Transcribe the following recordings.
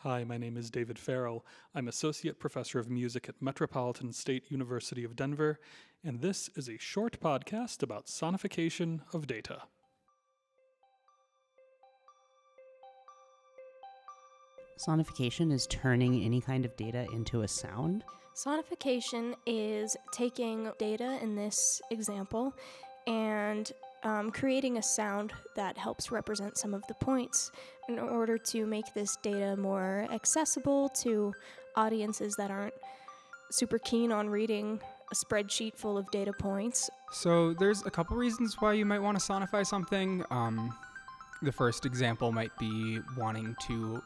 Hi, my name is David Farrell. I'm Associate Professor of Music at Metropolitan State University of Denver, and this is a short podcast about sonification of data. Sonification is turning any kind of data into a sound. Sonification is taking data in this example and creating a sound that helps represent some of the points in order to make this data more accessible to audiences that aren't super keen on reading a spreadsheet full of data points. So there's a couple reasons why you might want to sonify something. The first example might be wanting to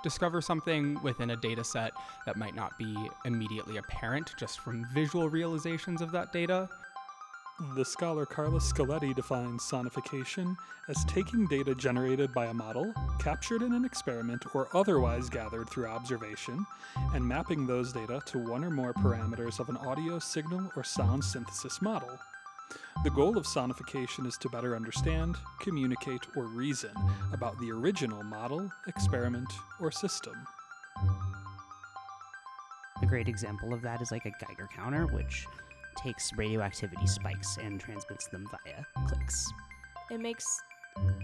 discover something within a data set that might not be immediately apparent just from visual realizations of that data. The scholar Carla Scaletti defines sonification as taking data generated by a model, captured in an experiment, or otherwise gathered through observation, and mapping those data to one or more parameters of an audio signal or sound synthesis model. The goal of sonification is to better understand, communicate, or reason about the original model, experiment, or system. A great example of that is like a Geiger counter, which takes radioactivity spikes and transmits them via clicks. It makes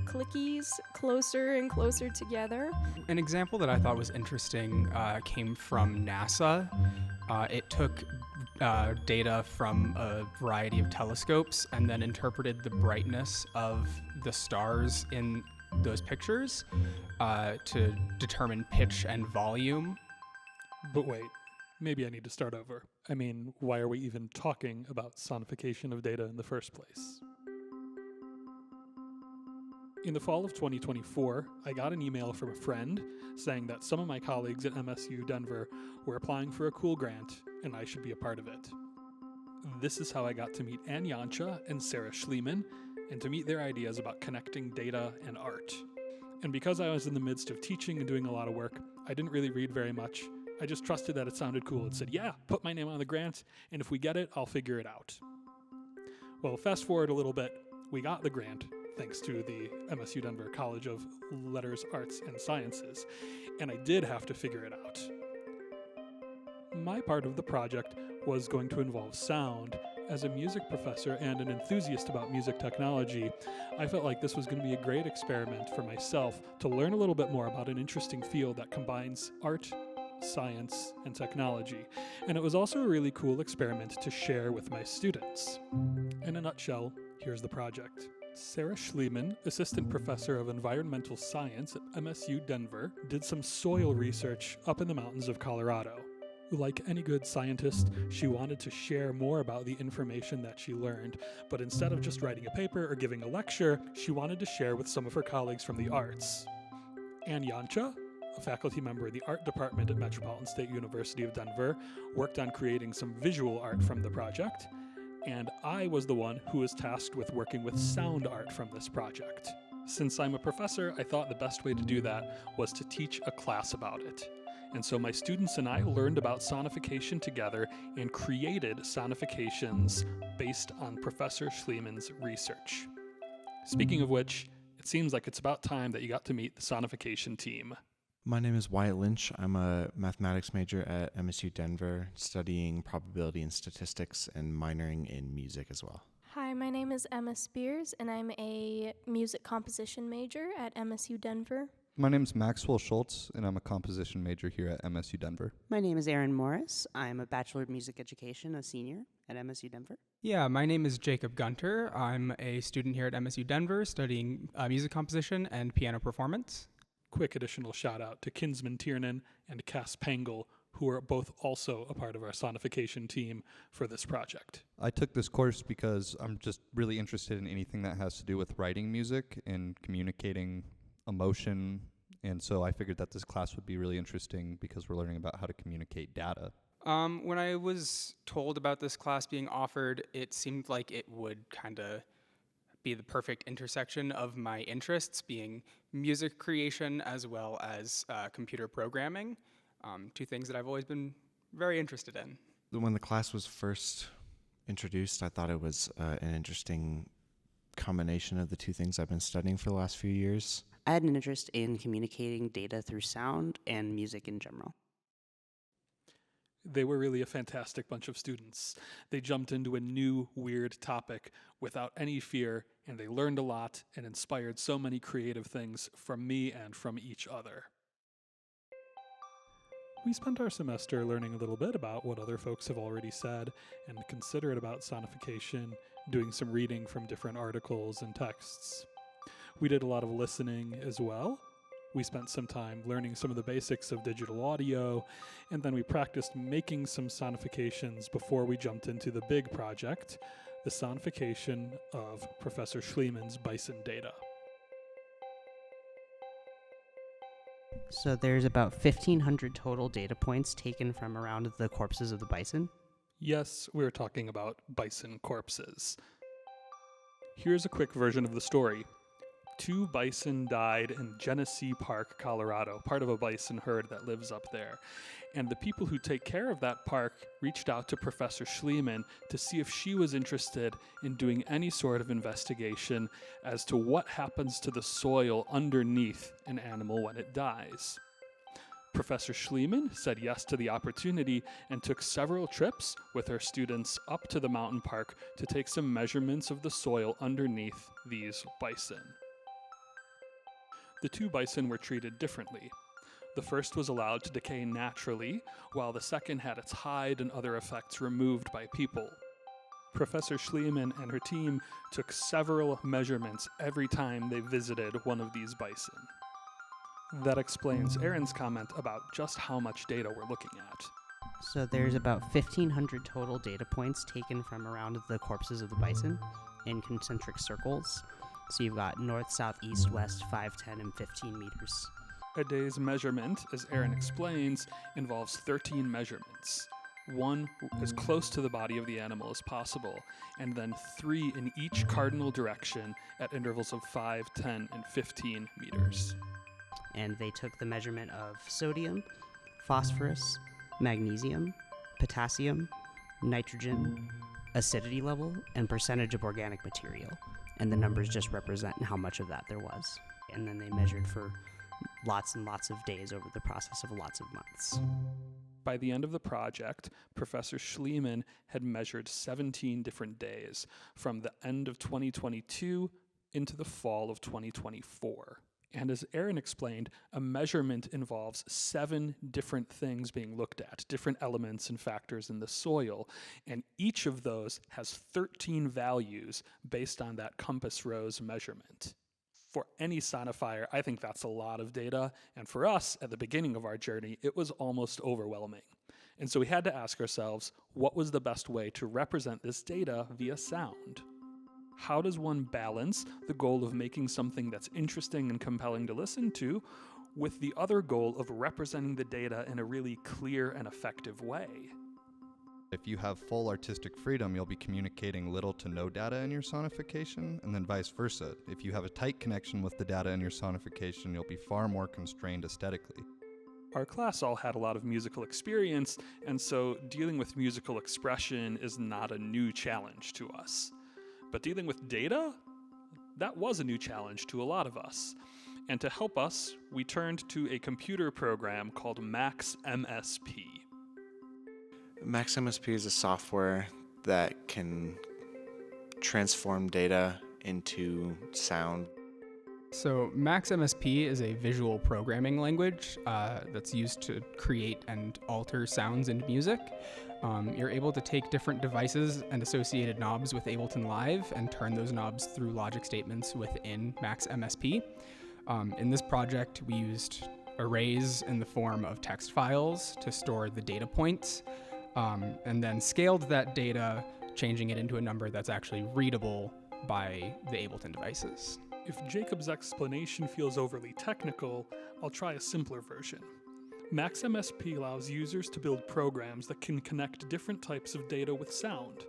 clickies closer and closer together. An example that I thought was interesting came from NASA. It took data from a variety of telescopes and then interpreted the brightness of the stars in those pictures to determine pitch and volume. But wait, maybe I need to start over. I mean, why are we even talking about sonification of data in the first place? In the fall of 2024, I got an email from a friend saying that some of my colleagues at MSU Denver were applying for a cool grant and I should be a part of it. This is how I got to meet Ann Jancha and Sarah Schliemann and to meet their ideas about connecting data and art. And because I was in the midst of teaching and doing a lot of work, I didn't really read very much. I just trusted that it sounded cool and said, yeah, put my name on the grant, and if we get it, I'll figure it out. Well, fast forward a little bit, we got the grant, thanks to the MSU Denver College of Letters, Arts, and Sciences, and I did have to figure it out. My part of the project was going to involve sound. As a music professor and an enthusiast about music technology, I felt like this was going to be a great experiment for myself to learn a little bit more about an interesting field that combines art, science, and technology. And it was also a really cool experiment to share with my students. In a nutshell, here's the project. Sarah Schliemann, assistant professor of environmental science at MSU Denver, did some soil research up in the mountains of Colorado. Like any good scientist, she wanted to share more about the information that she learned, but instead of just writing a paper or giving a lecture, she wanted to share with some of her colleagues from the arts. Ann Jancha, a faculty member of the art department at Metropolitan State University of Denver, worked on creating some visual art from the project, and I was the one who was tasked with working with sound art from this project. Since I'm a professor, I thought the best way to do that was to teach a class about it. And so my students and I learned about sonification together and created sonifications based on Professor Schliemann's research. Speaking of which, it seems like it's about time that you got to meet the sonification team. My name is Wyatt Lynch. I'm a mathematics major at MSU Denver, studying probability and statistics and minoring in music as well. Hi, my name is Emma Spears, and I'm a music composition major at MSU Denver. My name is Maxwell Schultz, and I'm a composition major here at MSU Denver. My name is Aaron Morris. I'm a Bachelor of Music Education, a senior at MSU Denver. Yeah, my name is Jacob Gunter. I'm a student here at MSU Denver studying music composition and piano performance. Quick additional shout out to Kinsman Tiernan and Cass Pangel, who are both also a part of our sonification team for this project. I took this course because I'm just really interested in anything that has to do with writing music and communicating emotion, and so I figured that this class would be really interesting because we're learning about how to communicate data. When I was told about this class being offered, it seemed like it would kind of be the perfect intersection of my interests, being music creation as well as computer programming, two things that I've always been very interested in. When the class was first introduced, I thought it was an interesting combination of the two things I've been studying for the last few years. I had an interest in communicating data through sound and music in general. They were really a fantastic bunch of students. They jumped into a new, weird topic without any fear, and they learned a lot and inspired so many creative things from me and from each other. We spent our semester learning a little bit about what other folks have already said and considerate about sonification, doing some reading from different articles and texts. We did a lot of listening as well. We spent some time learning some of the basics of digital audio, and then we practiced making some sonifications before we jumped into the big project, the sonification of Professor Schliemann's bison data. So there's about 1,500 total data points taken from around the corpses of the bison. Yes, we're talking about bison corpses. Here's a quick version of the story. 2 bison died in Genesee Park, Colorado, part of a bison herd that lives up there. And the people who take care of that park reached out to Professor Schliemann to see if she was interested in doing any sort of investigation as to what happens to the soil underneath an animal when it dies. Professor Schliemann said yes to the opportunity and took several trips with her students up to the mountain park to take some measurements of the soil underneath these bison. The 2 bison were treated differently. The first was allowed to decay naturally, while the second had its hide and other effects removed by people. Professor Schliemann and her team took several measurements every time they visited one of these bison. That explains Aaron's comment about just how much data we're looking at. So there's about 1,500 total data points taken from around the corpses of the bison in concentric circles. So you've got north, south, east, west, 5, 10, and 15 meters. A day's measurement, as Aaron explains, involves 13 measurements. 1 as close to the body of the animal as possible, and then 3 in each cardinal direction at intervals of 5, 10, and 15 meters. And they took the measurement of sodium, phosphorus, magnesium, potassium, nitrogen, acidity level, and percentage of organic material. And the numbers just represent how much of that there was. And then they measured for lots and lots of days over the process of lots of months. By the end of the project, Professor Schliemann had measured 17 different days from the end of 2022 into the fall of 2024. And as Aaron explained, a measurement involves 7 different things being looked at, different elements and factors in the soil, and each of those has 13 values based on that compass rose measurement. For any sonifier, I think that's a lot of data, and for us, at the beginning of our journey, it was almost overwhelming. And so we had to ask ourselves, what was the best way to represent this data via sound? How does one balance the goal of making something that's interesting and compelling to listen to with the other goal of representing the data in a really clear and effective way? If you have full artistic freedom, you'll be communicating little to no data in your sonification, and then vice versa. If you have a tight connection with the data in your sonification, you'll be far more constrained aesthetically. Our class all had a lot of musical experience, and so dealing with musical expression is not a new challenge to us. But dealing with data, that was a new challenge to a lot of us. And to help us, we turned to a computer program called Max MSP. Max MSP is a software that can transform data into sound. So Max MSP is a visual programming language that's used to create and alter sounds in music. You're able to take different devices and associated knobs with Ableton Live and turn those knobs through logic statements within Max MSP. In this project, we used arrays in the form of text files to store the data points, and then scaled that data, changing it into a number that's actually readable by the Ableton devices. If Jacob's explanation feels overly technical, I'll try a simpler version. Max MSP allows users to build programs that can connect different types of data with sound.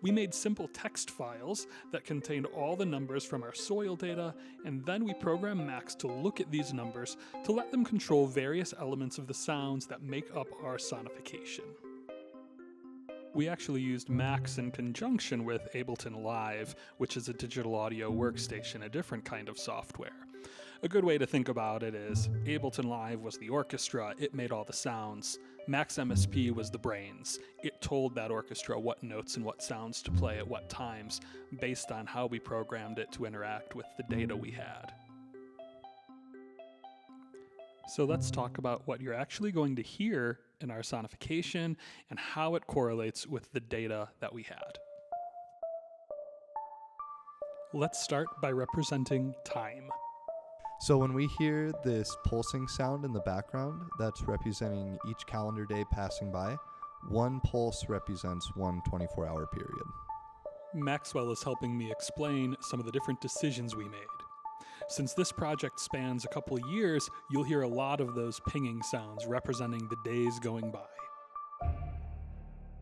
We made simple text files that contained all the numbers from our soil data, and then we programmed Max to look at these numbers to let them control various elements of the sounds that make up our sonification. We actually used Max in conjunction with Ableton Live, which is a digital audio workstation, a different kind of software. A good way to think about it is Ableton Live was the orchestra, it made all the sounds. Max MSP was the brains. It told that orchestra what notes and what sounds to play at what times, based on how we programmed it to interact with the data we had. So let's talk about what you're actually going to hear in our sonification and how it correlates with the data that we had. Let's start by representing time. So when we hear this pulsing sound in the background, that's representing each calendar day passing by. One pulse represents one 24-hour period. Maxwell is helping me explain some of the different decisions we made. Since this project spans a couple of years, you'll hear a lot of those pinging sounds representing the days going by.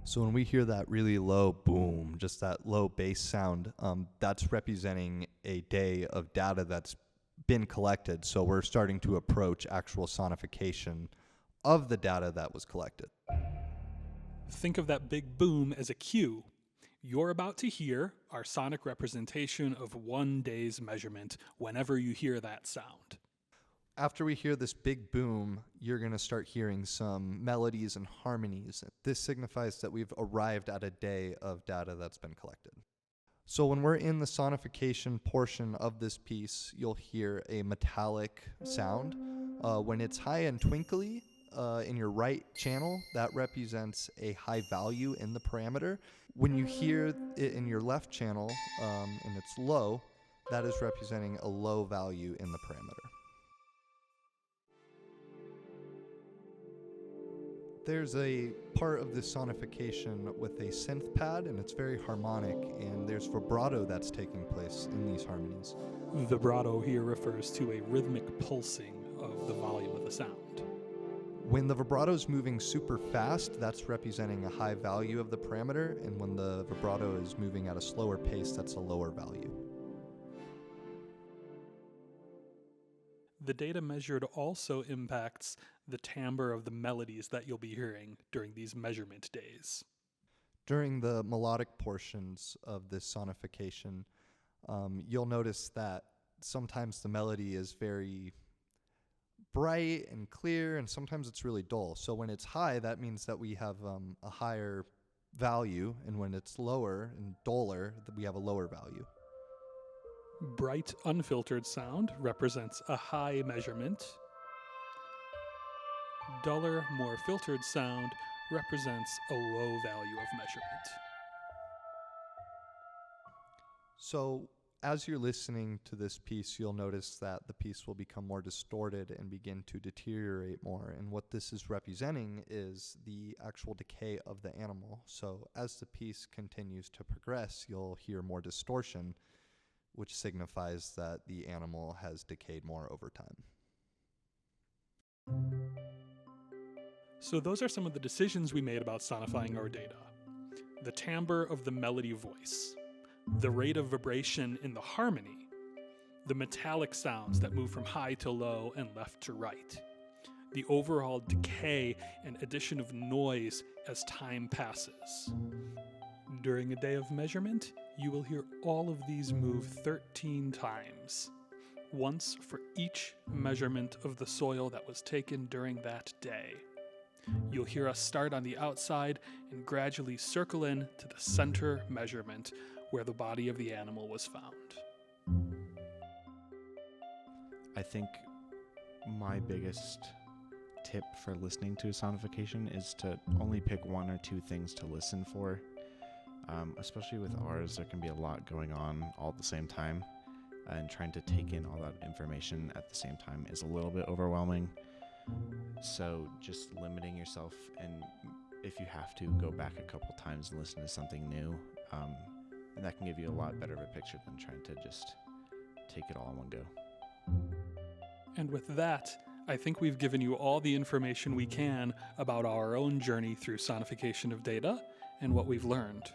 So when we hear that really low boom, just that low bass sound, that's representing a day of data that's been collected. So we're starting to approach actual sonification of the data that was collected. Think of that big boom as a cue. You're about to hear our sonic representation of one day's measurement whenever you hear that sound. After we hear this big boom, you're going to start hearing some melodies and harmonies. This signifies that we've arrived at a day of data that's been collected. So when we're in the sonification portion of this piece, you'll hear a metallic sound. When it's high and twinkly in your right channel, that represents a high value in the parameter. When you hear it in your left channel and it's low, that is representing a low value in the parameter. There's a part of this sonification with a synth pad, and it's very harmonic, and there's vibrato that's taking place in these harmonies. Vibrato here refers to a rhythmic pulsing of the volume of the sound. When the vibrato is moving super fast, that's representing a high value of the parameter, and when the vibrato is moving at a slower pace, that's a lower value. The data measured also impacts the timbre of the melodies that you'll be hearing during these measurement days. During the melodic portions of this sonification, you'll notice that sometimes the melody is very bright and clear, and sometimes it's really dull. So when it's high, that means that we have a higher value, and when it's lower and duller, that we have a lower value. Bright, unfiltered sound represents a high measurement. Duller, more filtered sound represents a low value of measurement. So as you're listening to this piece, you'll notice that the piece will become more distorted and begin to deteriorate more. And what this is representing is the actual decay of the animal. So as the piece continues to progress, you'll hear more distortion, which signifies that the animal has decayed more over time. So those are some of the decisions we made about sonifying our data. The timbre of the melody voice, the rate of vibration in the harmony, the metallic sounds that move from high to low and left to right, the overall decay and addition of noise as time passes. During a day of measurement, you will hear all of these move 13 times, once for each measurement of the soil that was taken during that day. You'll hear us start on the outside and gradually circle in to the center measurement where the body of the animal was found. I think my biggest tip for listening to a sonification is to only pick one or two things to listen for. Especially with ours, there can be a lot going on all at the same time, and trying to take in all that information at the same time is a little bit overwhelming. So just limiting yourself, and if you have to, go back a couple times and listen to something new, and that can give you a lot better of a picture than trying to just take it all in one go. And with that, I think we've given you all the information we can about our own journey through sonification of data and what we've learned.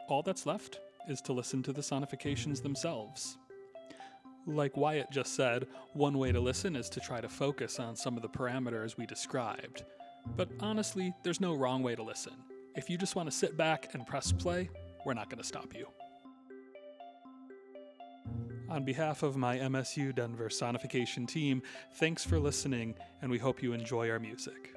All that's left is to listen to the sonifications themselves. Like Wyatt just said, one way to listen is to try to focus on some of the parameters we described. But honestly, there's no wrong way to listen. If you just want to sit back and press play, we're not going to stop you. On behalf of my MSU Denver Sonification team, thanks for listening, and we hope you enjoy our music.